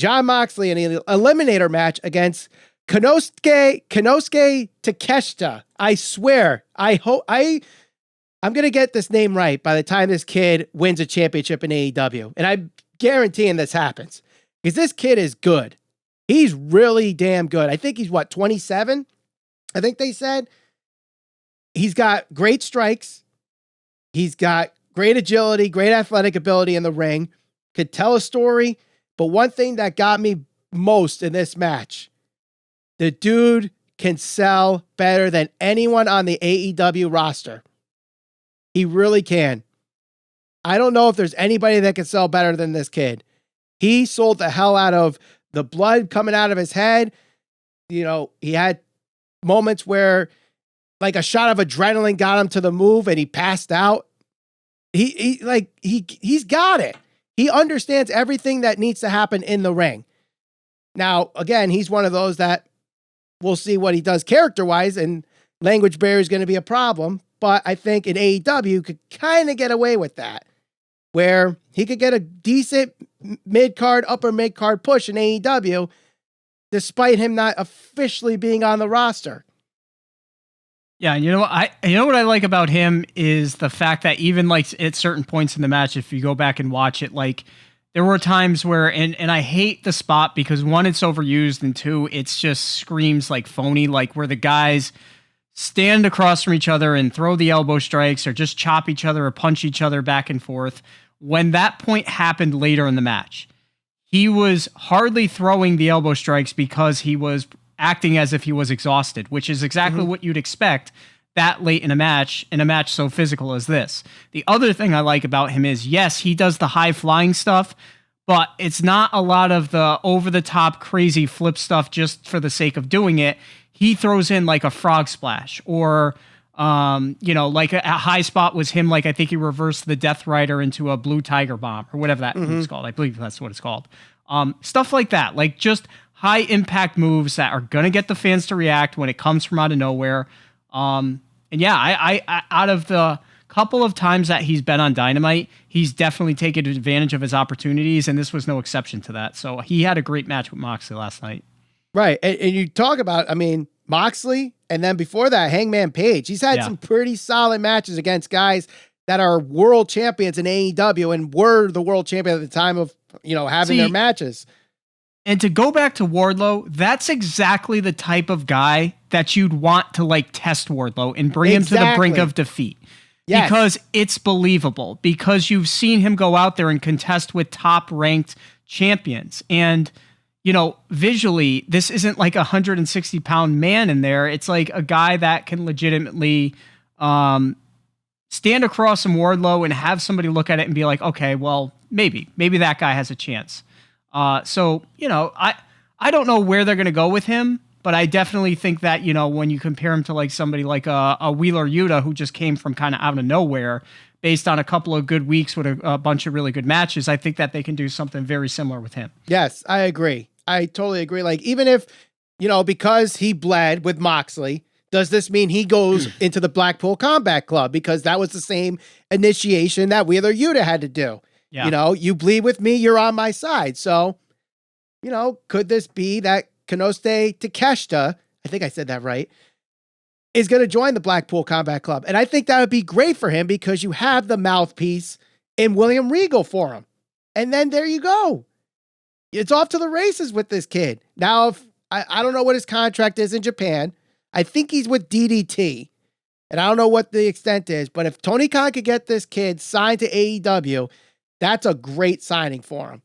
Jon Moxley in an Eliminator match against Konosuke Takeshita. I swear, I'm going to get this name right by the time this kid wins a championship in AEW. And I'm guaranteeing this happens because this kid is good. He's really damn good. I think he's 27? I think they said. He's got great strikes. He's got great agility, great athletic ability in the ring. Could tell a story. But one thing that got me most in this match, the dude can sell better than anyone on the AEW roster. He really can. I don't know if there's anybody that can sell better than this kid. He sold the hell out of the blood coming out of his head. You know, he had moments where like a shot of adrenaline got him to the move and he passed out. He's got it. He understands everything that needs to happen in the ring. Now, again, he's one of those that we'll see what he does character-wise, and language barrier is going to be a problem. But I think in AEW could kind of get away with that, where he could get a decent mid-card, upper mid-card push in AEW, despite him not officially being on the roster. Yeah, and you know what I like about him is the fact that even like at certain points in the match, if you go back and watch it, like there were times where, and I hate the spot because one, it's overused, and two, it's just screams like phony, like where the guys stand across from each other and throw the elbow strikes or just chop each other or punch each other back and forth. When that point happened later in the match, he was hardly throwing the elbow strikes because he was acting as if he was exhausted, which is exactly what you'd expect that late in a match so physical as this. The other thing I like about him is, yes, he does the high flying stuff, but it's not a lot of the over the top crazy flip stuff just for the sake of doing it. He throws in like a frog splash or, like a high spot was him. Like, I think he reversed the Death Rider into a blue tiger bomb or whatever that move's called. I believe that's what it's called. Stuff like that, like just high impact moves that are going to get the fans to react when it comes from out of nowhere. And yeah, I out of the couple of times that he's been on Dynamite, he's definitely taken advantage of his opportunities, and this was no exception to that. So he had a great match with Moxley last night. Right. And you talk about, Moxley, and then before that, Hangman Page. He's had some pretty solid matches against guys that are world champions in AEW and were the world champion at the time of, having their matches. And to go back to Wardlow, that's exactly the type of guy that you'd want to like test Wardlow and bring him to the brink of defeat. Yes. Because it's believable, because you've seen him go out there and contest with top ranked champions. And, visually, this isn't like a 160-pound man in there. It's like a guy that can legitimately stand across from Wardlow and have somebody look at it and be like, okay, well, maybe that guy has a chance. So, I don't know where they're going to go with him, but I definitely think that, when you compare him to like somebody like a Wheeler Yuta who just came from kind of out of nowhere based on a couple of good weeks with a bunch of really good matches, I think that they can do something very similar with him. Yes, I agree. I totally agree. Like, even if, because he bled with Moxley, does this mean he goes into the Blackpool Combat Club? Because that was the same initiation that Wheeler Yuta had to do. Yeah. You bleed with me, you're on my side. So, could this be that Konosuke Takeshita, I think I said that right, is going to join the Blackpool Combat Club? And I think that would be great for him because you have the mouthpiece in William Regal for him. And then there you go. It's off to the races with this kid. Now, if I don't know what his contract is in Japan. I think he's with DDT. And I don't know what the extent is. But if Tony Khan could get this kid signed to AEW, that's a great signing for him.